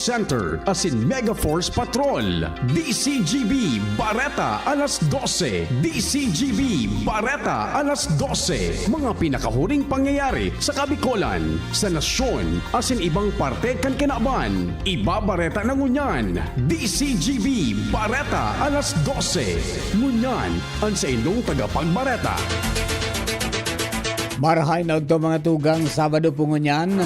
Center as in Mega Force Patrol. DCGB Bareta alas 12. DCGB Bareta alas 12. Mga pinakahuring pangyayari sa Kabikolan, sa nasyon, as in ibang parte kan kinaban. Iba Bareta ng Ngunyan. DCGB Bareta alas 12. Ngunyan ang sa inyong tagapagbareta. Marahay na ito mga tugang Sabado po ngunyan.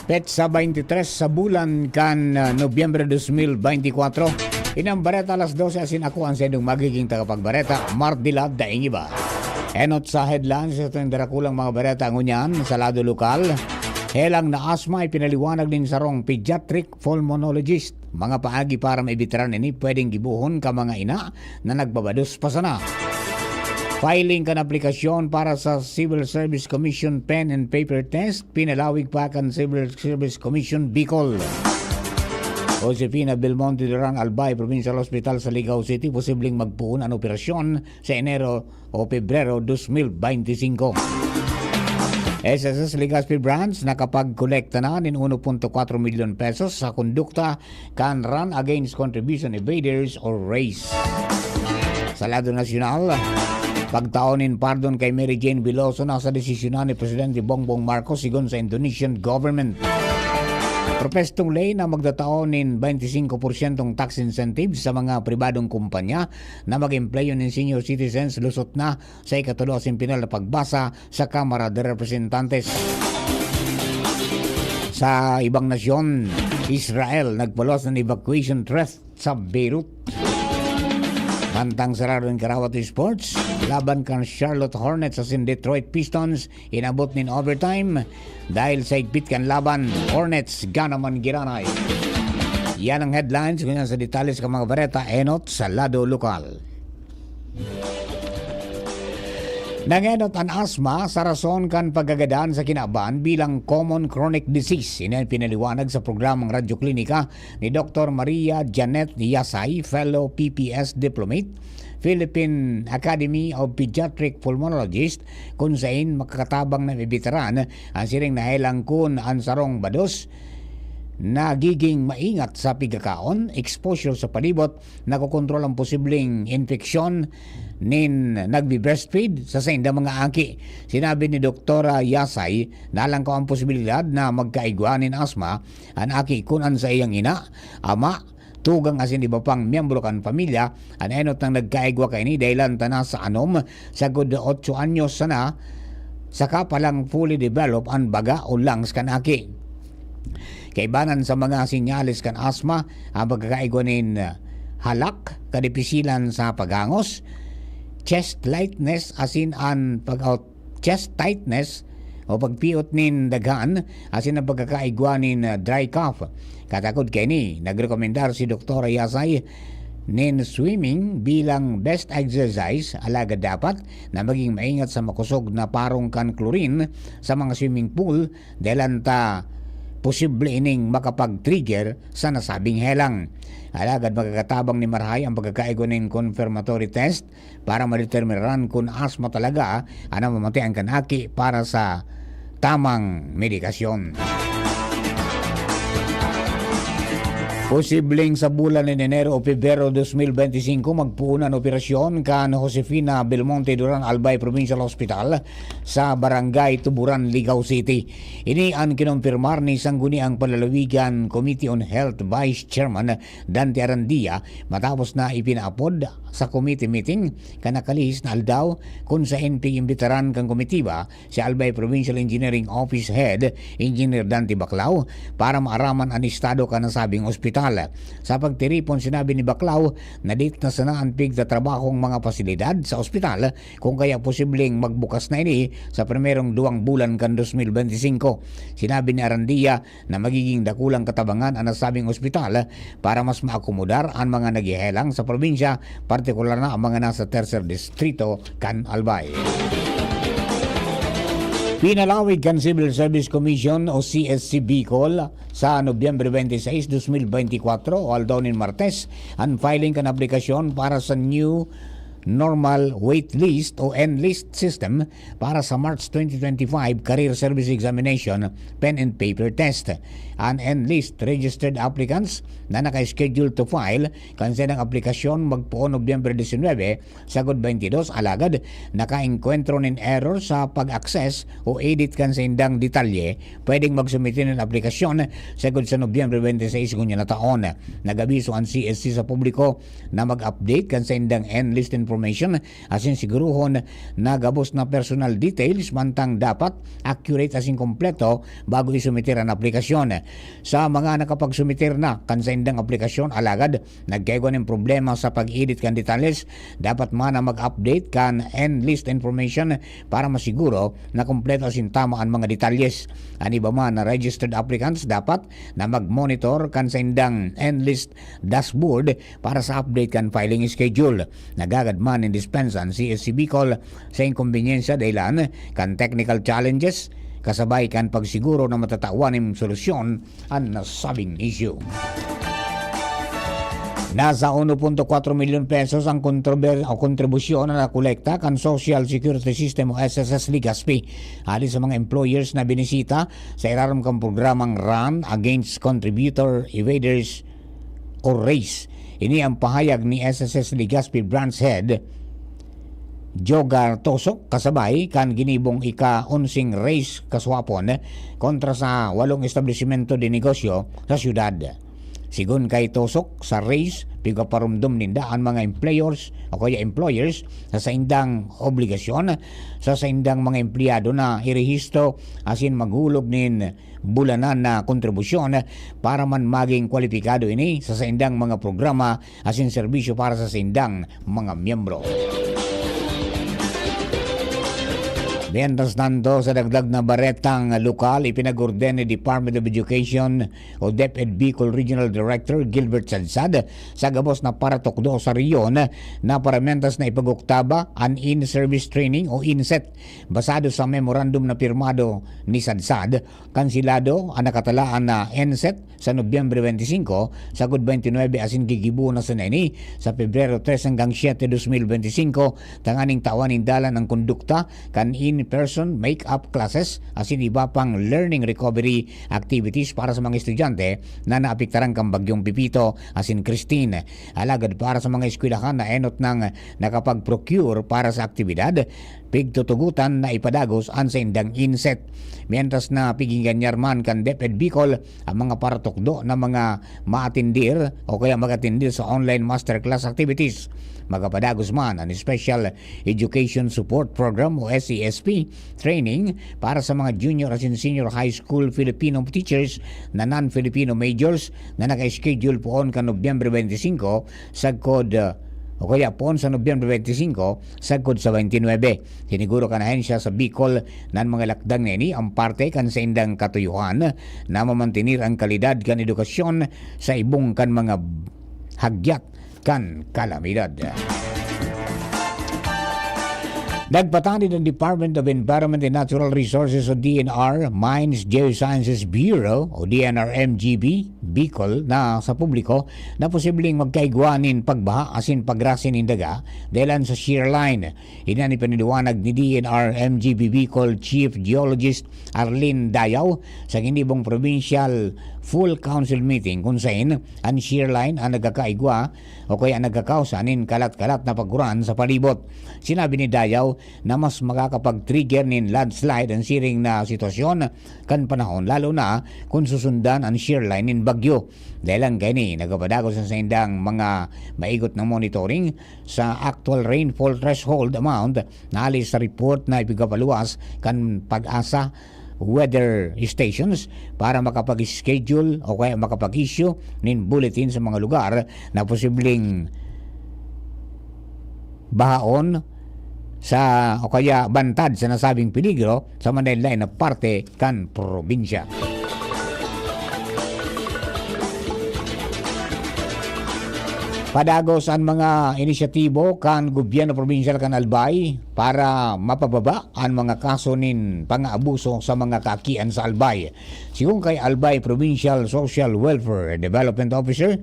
Petsa 23 sa bulan kan Nobyembre 2024. Inang bareta alas 12 asin ako ang sedong magiging tagapagbareta. Mardilad daing iba. Enot sa headlines ito yung darakulang mga bareta ngunyan sa lado lokal. Helang na asma ay pinaliwanag din sa rong pediatric pulmonologist. Mga paagi para maibitaran ini pwedeng gibuhon ka mga ina na nagbabados pa sana. Filing kan aplikasyon para sa Civil Service Commission pen and paper test, pinalawig pa kan Civil Service Commission Bicol. Josefina Belmonte Duran Albay Provincial Hospital sa Ligao City posibleng magpuon ang operasyon sa Enero o Pebrero 2025. SSS Legazpi Branch nakapag-kolekta na ng 1.4 milyon pesos sa kondukta kan Run Against Contribution Evaders or RACE. Sa lado nasyonal, pagtaonin pardon kay Mary Jane Veloso na sa desisyonan ni Presidente Bongbong Marcos sigon sa Indonesian government. Propestong lay na magdataonin 25% tax incentives sa mga pribadong kumpanya na mag-empleyo ng senior citizens lusot na sa ikatulo pinal na pagbasa sa Kamara de Representantes. Sa ibang nasyon, Israel nagpalos ng evacuation threat sa Beirut. Bantang sarado ng Karawat Sports, laban kan Charlotte Hornets sa Detroit Pistons, inabot nin overtime dahil sa higpit kan laban, Hornets ganaman giranay. Yan ang headlines, ganyan sa detalles ka mga bareta, enot sa lado lokal. Nangenot ang asma sa rason kan pagagadaan sa kinaban bilang common chronic disease. Ina pinaliwanag sa programang Radyo Klinika ni Dr. Maria Janet Yasay, fellow PPS diplomate, Philippine Academy of Pediatric Pulmonologist, kung saan makakatabang na bibitaran ang siring nahelang kun ang sarong bados, nagiging maingat sa pigakaon, exposure sa palibot, nakokontrol ang posibleng infeksyon nin nagbi-breastfeed sa senda mga angki. Sinabi ni Dr. Yasay na lang ko ang posibilidad na magkaigwanin asma ang aki kunan sa iyang ina, ama, tugang asin iba pang miyembro kan pamilya, ang enot ng nagkaigwa kay ni dahilan tana sa anom sa good 8 anyos sana saka palang fully develop ang baga o lungs kan aki. Kaibanan sa mga sinyalis kan asma ang pagkakaigwanin halak, kadipisilan sa pagangos, chest lightness asin an chest tightness o pagpiot nin daghan asin ang pagkakaigwanin dry cough. Katakod kay ni nagrekomendar si Dr. Yasay nin swimming bilang best exercise. Alaga dapat na maging maingat sa makusog na parong kan chlorine sa mga swimming pool dahil ta posible ining makapag-trigger sa nasabing helang. Alagad magkakatabang ni Marhay ang pagkakaigo ng confirmatory test para madeterminan kung asma talaga ang mamatay ang kanaki para sa tamang medikasyon. Posibleng sa bulan ng Enero o Pebrero 2025 magpuunan operasyon kan Josefina Belmonte Duran Albay Provincial Hospital sa Barangay Tuburan, Ligao City. Ini ang kinumpirmar ni Sangguniang Palalawigan Committee on Health Vice Chairman Dante Arandia matapos na ipinaapod sa committee meeting kanakalihis na aldaw kung sa imbitaran kang komitiba si Albay Provincial Engineering Office Head Engineer Dante Baclao para maaraman ang estado kanasabing ospital. Sa pagtiripon sinabi ni Baclao na date na sana ang pigtatrabahong mga pasilidad sa ospital kung kaya posibleng magbukas na ini sa primerong 2 bulan kan 2025. Sinabi ni Arandia na magiging dakulang katabangan ang nasabing ospital para mas maakomodar ang mga naghihelang sa probinsya, partikular na ang mga nasa tercer distrito kan Albay. Pinalawig kan Civil Service Commission o CSC Bicol sa Nobyembre 26, 2024 o aldaunin Martes ang filing kan aplikasyon para sa new Normal Wait List o N-List System para sa March 2025 Career Service Examination Pen and Paper Test. Ang N-List registered applicants na naka-schedule to file kansa ng aplikasyon magpuon Nobyembre 19 sagod 22 alagad naka-enkwentro nin error sa pag-access o edit kansa indang detalye pwedeng magsumitin ng aplikasyon sagod sa Nobyembre 26 kunya na taon. Nagabiso ang CSC sa publiko na mag-update kansa indang N-List information asin siguruhon na gabos na personal details mantang dapat accurate asin kompleto bago isumitir ang aplikasyon. Sa mga nakapagsumitir na kansa indang aplikasyon alagad nagkaigo ng problema sa pag-edit kan detalles dapat man na mag-update kan N-List information para masiguro na kompleto asin tama ang mga detalyes. Ang iba man na registered applicants dapat na mag-monitor kan sa indang N-List dashboard para sa update kan filing schedule. Nagagad man in dispensan CSC Bicol sa inkonbinyensya dahilan kan technical challenges kasabay kan pagsiguro na matatawan ng solusyon ang nasabing issue. Nasa 1.4 milyon pesos ang kontribusyon na nakolekta kan Social Security System o SSS Legazpi ali sa mga employers na binisita sa iraram kang programang Run Against Contributor Evaders o RACE. Ini ang pahayag ni SSS Legazpi Branch Head Jogar Tosok kasabay kan ginibong ika-11 race kaswapon kontra sa 8 establishmento de negosyo sa syudad. Sigun kay Tosok sa race pigaparumdum ninda ang mga employers o kaya employers sa saindang obligasyon sa saindang mga empleyado na irehistro asin maghulog nin bulanan na kontribusyon para man maging kwalipikado ini sa saindang mga programa asin serbisyo para sa saindang mga miyembro. Mientras tanto, sa dagdag na baretang lokal, ipinag-orden ni Department of Education o DepEd Bicol Regional Director Gilbert Sadsad sa gabos na paratokdo sa riyon na paramentas na ipag-oktaba ang in-service training o INSET basado sa memorandum na pirmado ni Sadsad kansilado ang nakatalaan na INSET sa Nobyembre 25 sagod 29 asin gigibu na sa nini sa Pebrero 3 hanggang 7, 2025 tanganing tawan indalan ang kondukta kan in-person make-up classes asin iba pang learning recovery activities para sa mga estudyante na naapektarang kang bagyong Pipito asin Christine. Alagad para sa mga eskwelahan na enot ng nakapag-procure para sa aktibidad pigtutugutan na ipadagos ang sa indang INSET. Mientras na piginganyarman kan DepEd Bicol ang mga paratokdo na mga maatindir o kaya magatindir sa online masterclass activities. Magapadagos man ang Special Education Support Program o SESP training para sa mga junior at senior high school Filipino teachers na non-Filipino majors na naka-schedule poon ka Nobyembre 25 sagkod o kaya poon sa Nobyembre 25 sagkod sa 29. Siniguro ka na siya sa Bicol nan mga lakdang nini ang parte kan sa indang katuyuhan na mamantinir ang kalidad kan edukasyon sa ibong kan mga hagyat kan kalamidad. Nagpatanid ng Department of Environment and Natural Resources o DNR, Mines Geosciences Bureau o DNR-MGB, Bicol na sa publiko na posibleng magkaigwanin pagbaha asin pagrasin indaga dahil sa shear line. Inan ipiniliwanag ni DNR-MGB Bicol Chief Geologist Arlene Dayaw sa ginibong Provincial Full Council Meeting kung saan ang shear line ang nagkakaigwa o kaya nagkakausanin kalat-kalat na pagkuran sa palibot. Sinabi ni Dayaw na mas makakapag-trigger nin landslide ang siring na sitwasyon kan panahon lalo na kung susundan ang shear line in bagyo. Dahil lang gani nagapadagos sa indang mga maigot na monitoring sa actual rainfall threshold amount na alis sa report na ipigapaluwas kan Pag-asa weather stations para makapag-schedule o kaya makapag-issue nin bulletin sa mga lugar na posibleng bahaon sa o kaya bantad sa nasabing peligro sa manlain na parte kan probinsya. Padagos ang mga inisyatibo kan gobyerno provincial kan Albay para mapababa ang mga kaso nin pang-aabuso sa mga kaakian sa Albay. Sigung kay Albay Provincial Social Welfare Development Officer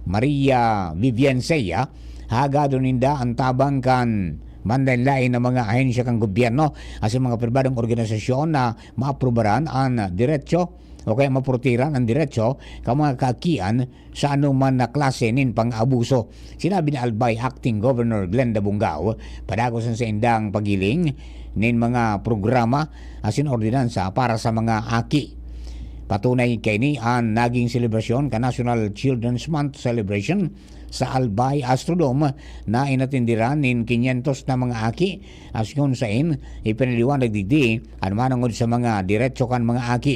Maria Vivian Seya, hagado ninda ang tabang kan mandainlain ng mga ahensya kang gobyerno as mga pribadong organisasyon na maaprubaran ang diretsyo o kaya mapurtiran ang diretsyo ka mga kakian sa anuman na klase nin pang-abuso. Sinabi ni Albay Acting Governor Glenda Bungao, padagosan sa indang pagiling nin mga programa asin ordinansa para sa mga aki. Patunay kay ni ang naging selebrasyon ka National Children's Month celebration sa Albay Astrodome na inatindiran nin 500 na mga aki as yun sa ipinaliwanag digdi ang manangod sa mga diretso kan mga aki.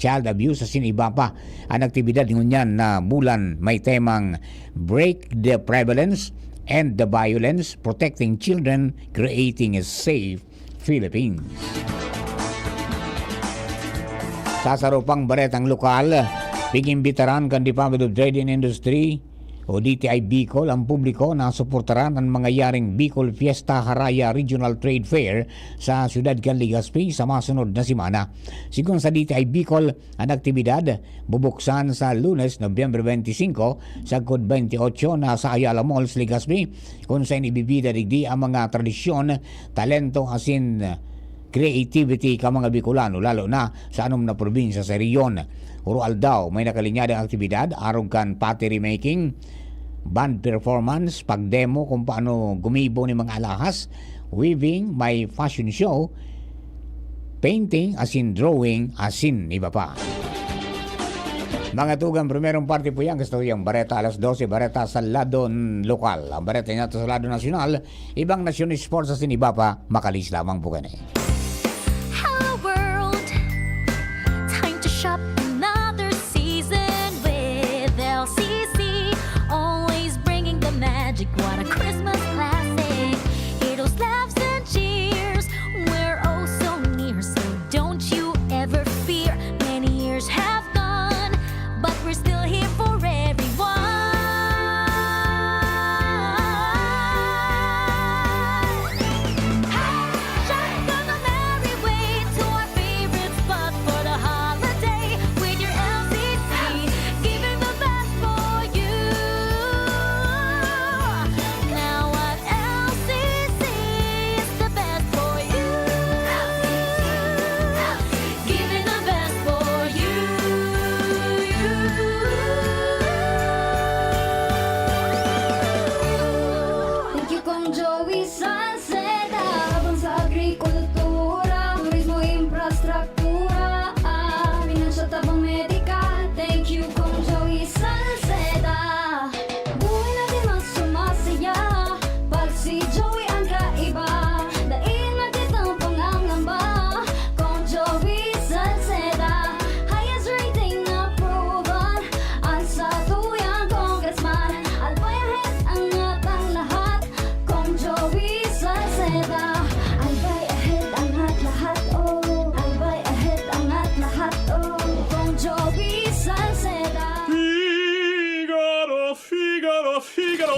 Child abuse asin iba pa ang aktibidad ngunyan na bulan may temang Break the Prevalence and the Violence, Protecting Children, Creating a Safe Philippines. Sasarupang baretang lokal, pigimbitaran kan Department of Trade and Industry o DTI Bicol ang publiko na suportaran ang mga yaring Bicol Fiesta Haraya Regional Trade Fair sa siyudad kan Legazpi sa masunod na simana. Sigon sa DTI Bicol, ang aktibidad bubuksan sa Lunes, Nobyembre 25 sa Code 28 na sa Ayala Malls, Legazpi, kung saan ibibida digdi ang mga tradisyon, talento asin creativity ka mga Bicolano lalo na sa anom na probinsya sa reyon. Urual daw may nakalinyadang aktibidad arog kan pottery making, band performance, pagdemo kung paano gumibo ni mga alahas, weaving, may fashion show, painting asin drawing asin iba pa. Mga tugang, primerong parte po yan. Gusto yung Bareta alas 12, Bareta sa lado lokal. Ang Bareta niya sa lado nasyonal, ibang nasyon sports asin iba pa, makalis lamang po kani. Hello world, time to shop another season with LCC. Always bringing the magic, what a Christmas classic. Heroes, laughs and cheers, we're oh so near. So don't you ever fear, many years have gone, but we're still here for everyone. Shotgun a merry way to our favorite spot for the holiday with your LCC, giving the best for you. Now at LCC is the best for you, giving the best for you. Thank you Kong Joey Sunset, habang sa agrikultura, turismo, infrastruktura, finansya, tabang medikal. Thank you Kong Joey Sunset, buhay natin mas sumasaya pag si Joey ang kaiba. Daig natin ang pangangamba, Kong Joey Sunset, highest rating na proven ang sa tuyang congressman. Albay ahead ang atang lahat, Kong Joey Sunset, albay ahead ang at lahat, oh, albay ahead ang at lahat, oh, Kong Joey Sunset.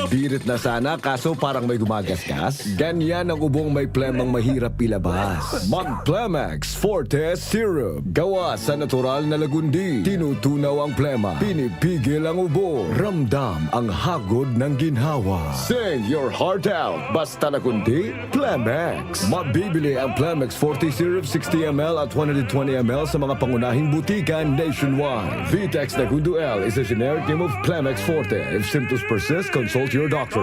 Birit na sana kaso parang may gumagasgas. Ganyan ang ubong may plemang mahirap ilabas. Mag-Plemex Forte Syrup. Gawa sa natural na lagundi. Tinutunaw ang plema. Pinipigil ang ubo. Ramdam ang hagod ng ginhawa. Sing your heart out. Basta lagundi, Plemex. Mabibili ang Plemex Forte Syrup 60 ml at 120 ml sa mga pangunahing butikan nationwide. Vitex Nagundo L is a generic name of Plemex Forte. If symptoms persist, consult your doctor.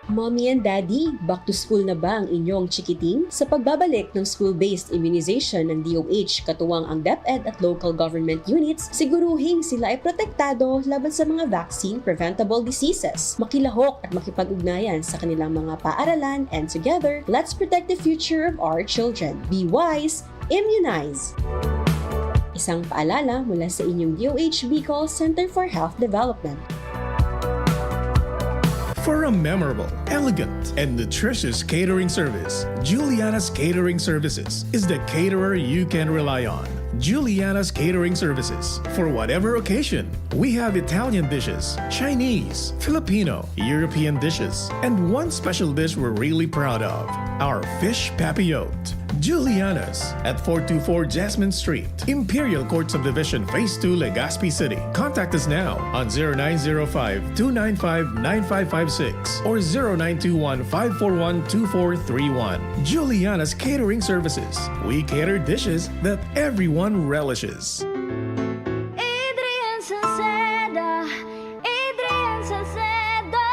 Mommy and Daddy, back to school na ba ang inyong chikiting? Sa pagbabalik ng school-based immunization ng DOH, katuwang ang DepEd at local government units, siguruhing sila ay protektado laban sa mga vaccine-preventable diseases. Makilahok at makipag-ugnayan sa kanilang mga paaralan, and together, let's protect the future of our children. Be wise, immunize! Isang paalala mula sa inyong DOH Bicol Center for Health Development. For a memorable, elegant, and nutritious catering service, Juliana's Catering Services is the caterer you can rely on. Juliana's Catering Services. For whatever occasion, we have Italian dishes, Chinese, Filipino, European dishes, and one special dish we're really proud of, our fish papillote. Juliana's at 424 Jasmine Street, Imperial Court Subdivision, Phase 2, Legazpi City. Contact us now on 0905-295-9556 or 0921-541-2431. Juliana's Catering Services. We cater dishes that everyone relishes. Adrian Salceda, Adrian Salceda.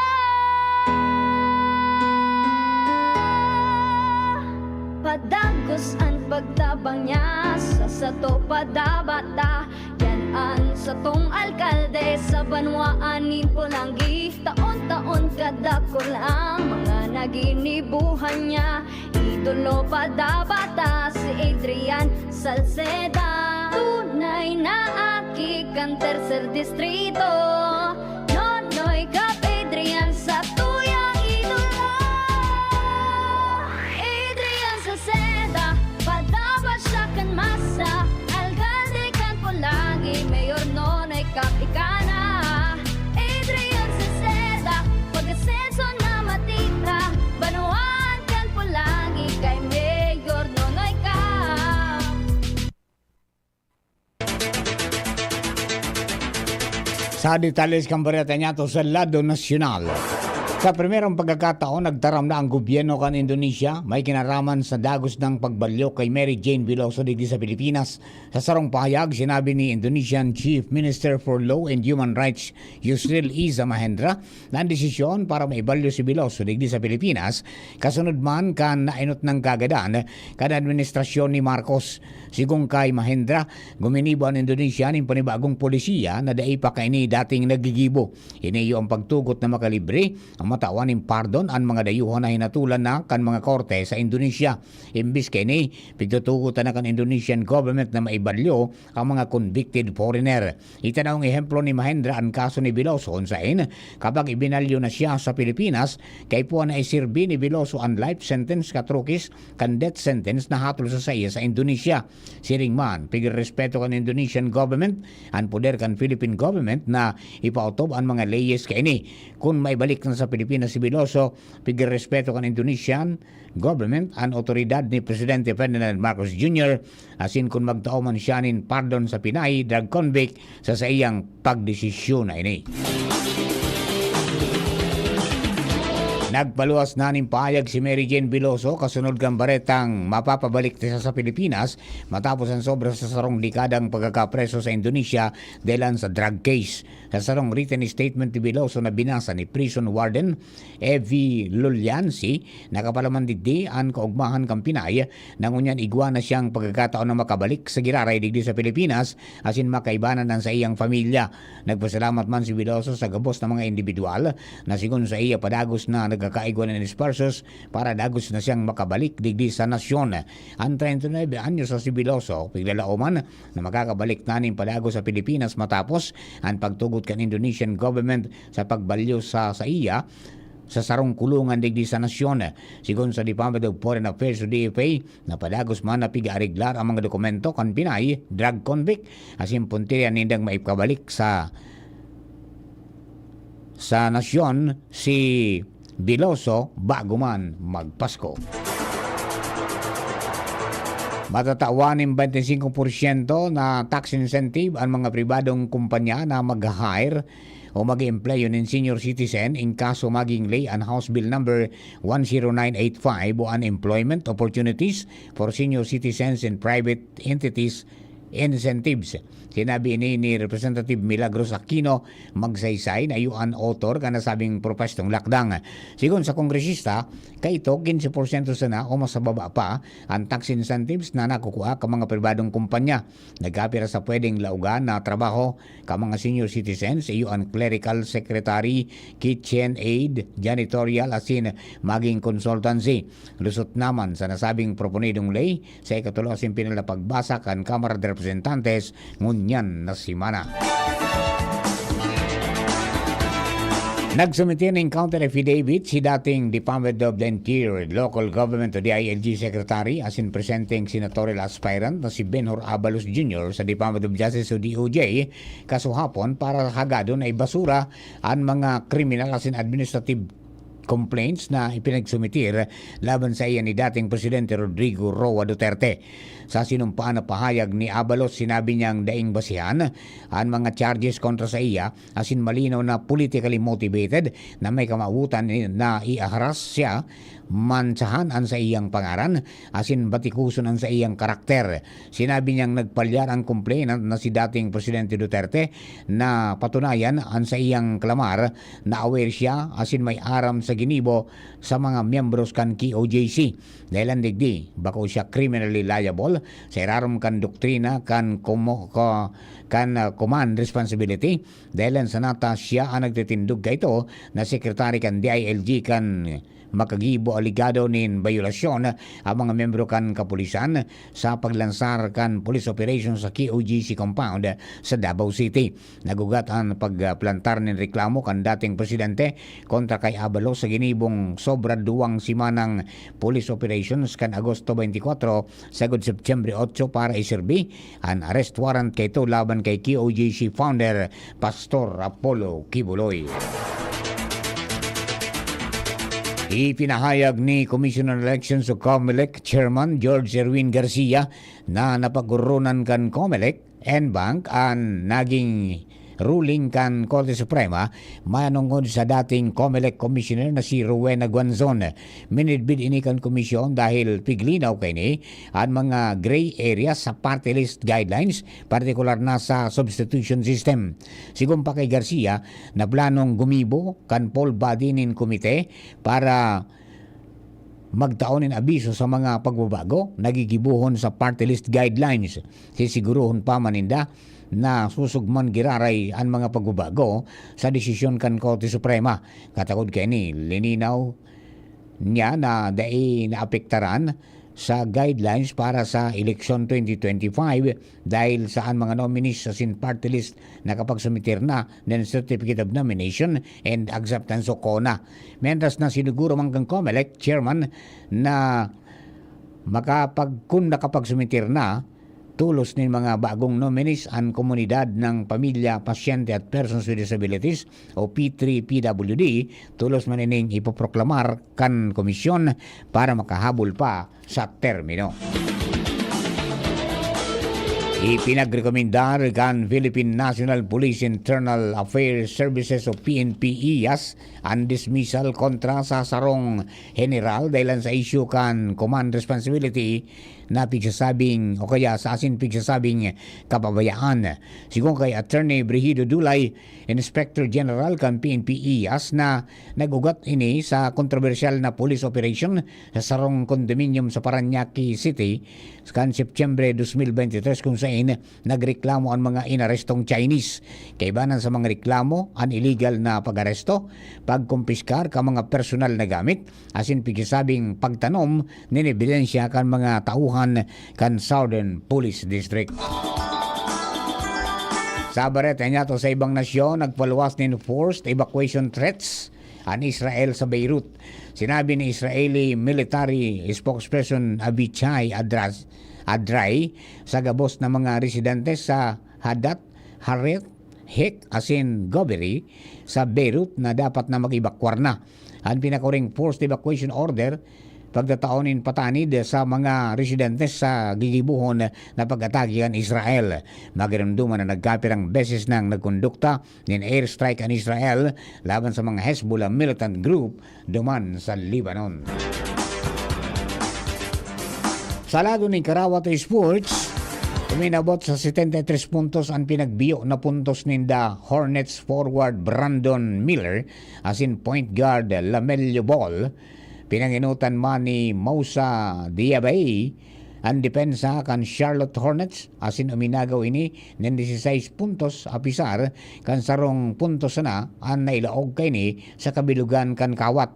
Padagos ang pagtabang niya sa sato padabata. Yan ang satong alkalde sa banwaanin Pulangi. Taon-taon kadako lang mga naginibuhan niya. Idolo padabata si Adrian Salceda. Tunay na aki kang tercer distrito. Nonoy Kap Adrian sa tuyang idolo. Adrian Salceda, padabat siya kan masa. Alcalde kan Pulangi, Mayor Nonoy Kap ikana. Adrian Salceda, pag-asenso na matita. Banuan kan Pulangi kay Mayor Nonoy Kap. Sa detalles kang bareta niya to sa Lado Nacional. Sa primerong pagkakataon, nagtaram na ang gobyerno kan Indonesia may kinaraman sa dagos ng pagbalyo kay Mary Jane Veloso digdi sa Pilipinas. Sa sarong pahayag, sinabi ni Indonesian Chief Minister for Law and Human Rights Yusril Iza Mahendra na ang desisyon para maibalyo si Veloso digdi sa Pilipinas kasunod man kan nainot ng kagadan kada administrasyon ni Marcos. Sigong kay Mahendra, guminibo ang Indonesia ng panibagong polisiya na dai pa kaini dating nagigibo. Iniyo ang pagtugot na makalibre ang matawan ng pardon ang mga dayuhan na hinatulan na kan mga korte sa Indonesia. Imbis kini, pigtutugutan na kan Indonesian government na maibalyo ang mga convicted foreigner. Itanaw ang ehemplo ni Mahendra ang kaso ni Veloso unsain kapag ibinalyo na siya sa Pilipinas kay puan na isirbi ni Veloso ang life sentence katrukis kan death sentence na hatol sa saya sa Indonesia. Siring man, pigrespeto kan Indonesian government ang poder kan Philippine government na ipautob ang mga leyes kaini. Kung maibalik na sa Pilipinas si Veloso, pigrespeto kan Indonesian government ang otoridad ni Presidente Ferdinand Marcos Jr. asin kung magtao man siya nin pardon sa Pinay drug convict sa iyang pagdesisyon na ini. Nagpaluwas na ning pahayag si Mary Jane Veloso kasunod kang baretang mapapabalik siya sa Pilipinas matapos ang sobra sa sarong dekadang pagkakapreso sa Indonesia dahil sa drug case. Sa sarong written statement ni Veloso na binasa ni Prison Warden Evie Lulyansi, nakapalaman digdi ang kaugmahan kang Pinay nangunyan igwa na siyang pagkakataon na makabalik sa giraray digdi sa Pilipinas asin makaibanan ng sa iyang pamilya. Nagpasalamat man si Veloso sa gabos ng mga individual na sigon sa iya padagos na nagkakaigwa ng esparsos para dagos na siyang makabalik digdi sa nasyon. Ang 39 anyos sa si Veloso, piglalauman na makakabalik na ning padagos sa Pilipinas matapos ang pagtugot kan Indonesian government sa pagbalyo sa iya sa sarong kulungan digdi sa nasyon. Sigon sa Department of Foreign Affairs o DFA, napadagos man na piga-ariglar ang mga dokumento kan Pinay drug convict asin punterian nindang maipabalik sa nasyon si Veloso bago man magpasko. Matatawan ng 25% na tax incentive ang mga pribadong kumpanya na mag-hire o mag-employ ng senior citizen in kaso maging lay ang House Bill number 10985 o Unemployment Opportunities for Senior Citizens and Private Entities Incentives. Sinabi ni Representative Milagros Aquino magsaysay na yuan author ka nasabing propestong lakdang. Sigon sa kongresista, kay ito 15% sana o mas baba pa ang tax incentives na nakukuha ka mga pribadong kumpanya. Nagkapira sa pwedeng laugan na trabaho ka mga senior citizens, yuan clerical secretary, kitchen aid, janitorial asin maging consultancy. Lusot naman sa nasabing proponidong lay sa ikatulo asin pinalapagbasa kan Kamara de Representantes ngunyan na simana. Nagsumite ng counter affidavit si dating Department of the Interior Local Government o DILG Secretary asin presenting senatorial aspirant na si Benhur Abalos Jr. sa Department of Justice o DOJ kasuhapon para hagado na ibasura ang mga criminal asin administrative complaints na ipinagsumitir laban sa iya ni dating Presidente Rodrigo Roa Duterte. Sa sinumpaan na pahayag ni Abalos, sinabi niyang daing basihan ang mga charges kontra sa iya asin malinaw na politically motivated na may kamautan na iaharas siya, mansahan ang sa iyang pangaran asin batikuson ang sa iyang karakter. Sinabi niyang nagpalyar ang complainant na si dating Presidente Duterte na patunayan ang sa iyang klamar na aware siya asin may aram sa ginibo sa mga miyembros kan KOJC. Dahil digdi, bako siya criminally liable sa irarom kan doktrina kan command responsibility dahil sa nata siya ang nagtitindog kayto na sekretary kan DILG kan makagibo aligado nin bayulasyon ang mga membro kan kapulisan sa paglansar kan police operation sa KOGC compound sa Davao City. Nagugat ang pagplantar nin reklamo kan dating presidente kontra kay Abalos sa ginibong sobra duwang simanang police operations kan Agosto 24 sagod September 8 para iserbi ang arrest warrant kay ito laban kay KOGC founder Pastor Apollo Kibuloy. Ipinahayag ni Commissioner Elections o COMELEC Chairman George Erwin Garcia na napagurunan kan COMELEC NBank ang naging ruling kan Korte Suprema manungod sa dating COMELEC Commissioner na si Rowena Guanzon. Minidbid ini kan komisyon dahil piglinaw kay ni ang mga gray areas sa party list guidelines, partikular na sa substitution system. Sigun pa kay Garcia na planong gumibo kan poll body nin komite para magtaonin abiso sa mga pagbabago nagigibuhon sa party list guidelines. Sisiguruhon pa maninda na susugman giraray ang mga pagbabago sa desisyon kan Korte Suprema. Katakod kay ni lininaw niya na dai naapektaran sa guidelines para sa eleksyon 2025 dahil saan mga nominees sa sin party list nakapagsumitir na ng Certificate of Nomination and Acceptance o CONA. Mientras na siniguro man kang COMELEC Chairman na kung nakapagsumitir na tulos ng mga bagong nominees ang komunidad ng pamilya, pasyente at persons with disabilities o P3PWD, tulos manining ipoproklamar kan komisyon para makahabol pa sa termino. Ipinagrekomendar kan Philippine National Police Internal Affairs Services o PNP-IAS ang dismissal kontra sa sarong general dahil sa issue kan command responsibility na pigsasabing o kaya sa asin pigsasabing kapabayaan. Sigun kay Attorney Brigido Dulay, Inspector General kan PNP-IAS na nagugat ini sa kontrobersyal na police operation sa sarong condominium sa Parañaque City kan September 2023 kung saan nagreklamo ang mga inarestong Chinese. Kaibanan sa mga reklamo ang illegal na pag-aresto, pagkumpiskar ka mga personal na gamit, asin pigsasabing pagtanom nin ebidensya kan mga tauhan kan Southern Police District. Sa baret niya to sa ibang nasyon, nagpaluwas ng forced evacuation threats ang Israel sa Beirut. Sinabi ni Israeli military spokesperson Avichai Adrai sa gabos na mga residente sa Hadat, Haret, Hek, asin Goberi sa Beirut na dapat na mag-evacuar na. Ang pinakuring forced evacuation order pagdataonin patanid sa mga residente sa gigibuhon na pag-atakihan Israel. Magiramduman na nagkapirang beses nang nagkondukta ng airstrike ang Israel laban sa mga Hezbollah militant group duman sa Lebanon. Sa lado ng Karawat Sports, uminabot sa 73 puntos ang pinagbiyo na puntos ninda Hornets forward Brandon Miller asin point guard Lamelio Ball. Pinanginutan man ni Moussa Diabay ang depensa kan Charlotte Hornets asin uminagaw ini ng 16 puntos apisar kan sarong puntos na ang nailaog kay ni sa kabilugan kan Kawat.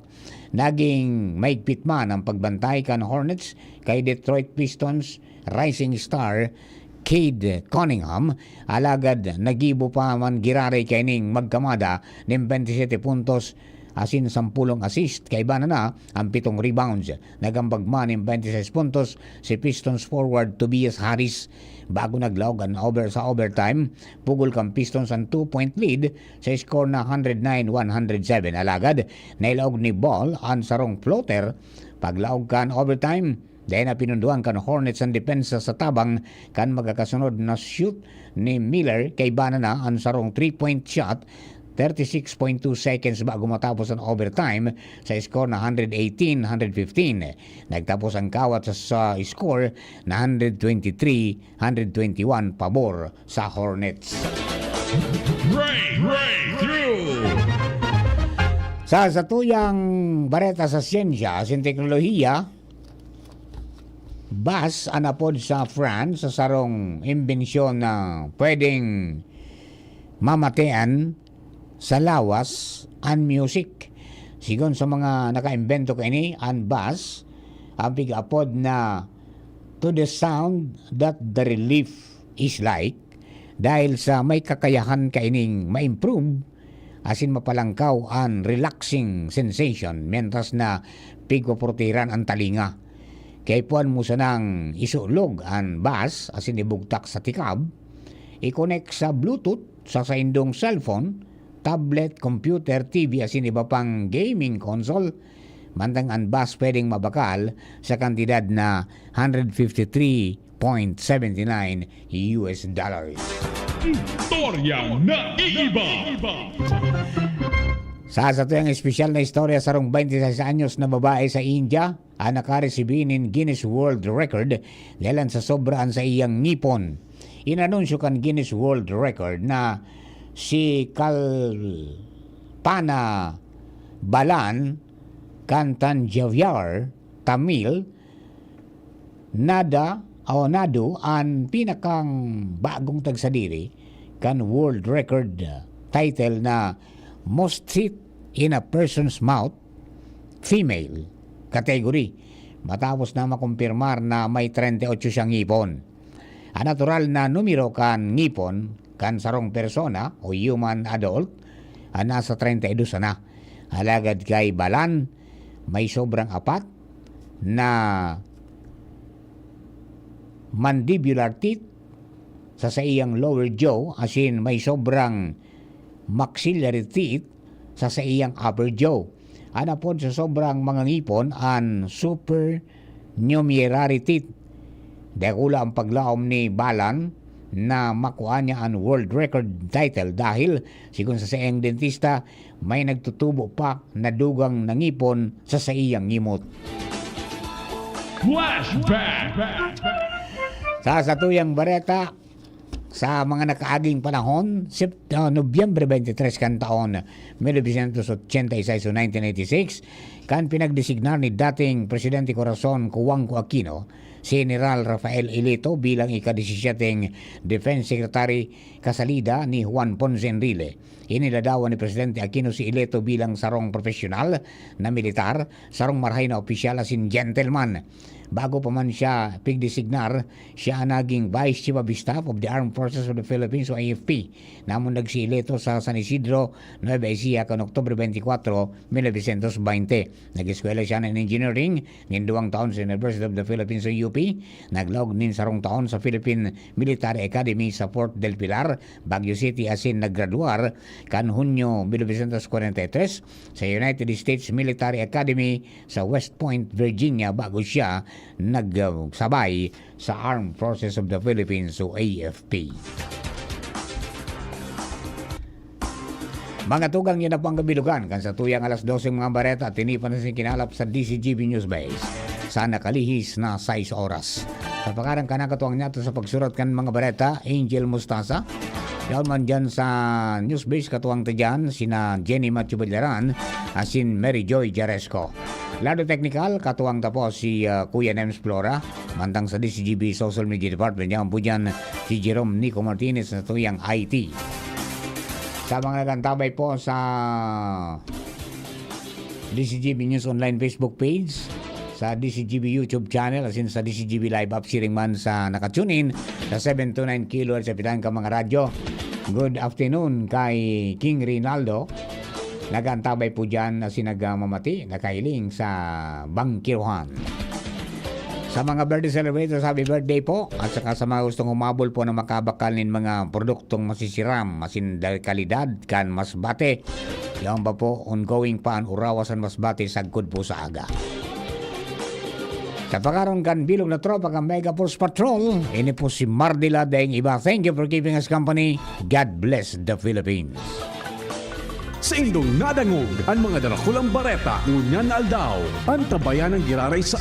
Naging maigpit man ang pagbantay kan Hornets kay Detroit Pistons rising star Cade Cunningham, alagad nagibo pa man girare kay ning magkamada ng 27 puntos asin 10 assist. Kay Banana ang 7 rebounds. Nagambag man ng 26 puntos si Pistons forward Tobias Harris bago naglaog ang sa overtime. Pugol kang Pistons ang 2-point lead sa score na 109-107. Alagad, nailaog ni Ball ang sarong floater. Paglaog kan overtime, dahil na pinunduan kan Hornets ang depensa sa tabang kan magkakasunod na shoot ni Miller kay Banana ang sarong 3-point shot 36.2 seconds bago matapos ang overtime sa score na 118-115. Nagtapos ang kawat sa score na 123-121 pabor sa Hornets. Sa satuyang bareta sa siyensya sin teknolohiya, bus anapod sa France sa sarong imbensyon na pwedeng mamatean sa lawas and music. Sigon sa mga nakaimbento kaini and bus, ang pig-apod na to the sound that the relief is like, dahil sa may kakayahan kaining ma-improve asin mapalangkaw ang relaxing sensation mientras na pigpaportiran ang talinga. Kay puan mo sanang isulog ang bus asin ibugtak sa tikab, i-connect sa Bluetooth sa indong cellphone, tablet, computer, TV asin iba pang gaming console, mantang ang bus pwedeng mabakal sa kantidad na $153.79 US dollars. Istoryang naiiba. Sa tuyang espesyal na istorya sarong 26 anyos na babae sa India ang nakaresibi ng Guinness World Record dahil sa sobraan sa iyang ngipon. Inanunsyo kan Guinness World Record na si Kalpana Balan Kantanjavyar Tamil Nadu ang pinakang bagong tagsadiri kan world record title na most teeth in a person's mouth female category matapos na makumpirmar na may 38 siyang ngipon. Ang natural na numero kan ngipon kan sarong persona o human adult nasa 32 na. Alagad kay Balan may sobrang apat na mandibular teeth sa iyang lower jaw asin may sobrang maxillary teeth sa iyang upper jaw. Anapod sa sobrang mga ngipon ang supernumerary teeth. Dakula ang paglaom ni Balan na makuha niya ang world record title dahil sigon sa iyang dentista may nagtutubo pa na dugang nangipon sa iyang ngimot. Flashback. Sa satuyang bareta, sa mga nakaaging panahon, Nobyembre 23 kan taon 1986 o 1986, kan pinagdesignar ni dating Presidente Corazon Cuauhtémoc Aquino si General Rafael Ilito bilang ika-17 Defense Secretary kasalida ni Juan Ponce Enrile. Iniladawan ni Presidente Aquino si Ilito bilang sarong profesional na militar, sarong marhay na opisyal asin gentleman. Bago pa man siya pigdesignar, siya naging Vice Chief of Staff of the Armed Forces of the Philippines o AFP. Namon nagsiilito sa San Isidro, Nueva Ecija kan Oktubre 24, 1920. Nag-eskwela siya ng engineering, nin 2 taon sa University of the Philippines o UP. Naglaog nin sarong taon sa Philippine Military Academy sa Fort del Pilar, Baguio City asin naggraduar kan Hunyo 1943 sa United States Military Academy sa West Point, Virginia bago siya nagsabay sa Armed Forces of the Philippines o AFP. Mga tugang yun na po ang kabilugan kan sa tuyang alas 12 mga bareta at tinipan na kinalap sa DCGB News Base sa nakalihis na 6 oras. Sa pagkarang kanakatuwang niya sa pagsurat kan mga bareta, Angel Mustasa. Yaon man dyan sa News Base katuwang tadyan sina Jenny Matthew Balaran asin Mary Joy Jaresco. Lado technical, katuwang tapos si Kuya Nems Flora, mantang sa DCGB Social Media Department, yan po dyan si Jerome Nico Martinez na tuyang IT. Sa mga nagantabay po sa DCGB News Online Facebook page, sa DCGB YouTube channel, asin sa DCGB Live App, siring man sa nakatune in sa 729 kHz sa pitang ka mga radyo. Good afternoon kay King Rinaldo, Nagantabay po dyan na sinagamamati na kahiling sa Bangkiruhan. Sa mga birthday celebrators, happy birthday po. At saka sa mga gustong humabol po na makabakal ng mga produktong masisiram, masindal kalidad, kan masbate. Yan ba po, ongoing pa ang urawasan masbate sagkod po sa aga. Sa pagkaroon kan bilog na tropa kan Mega Force Patrol, ini po si Mardila daing iba. Thank you for keeping us company. God bless the Philippines. Sa indong nadangog ang mga darakulang bareta, ngunyan na aldaw, ang tabayan ng giraray sa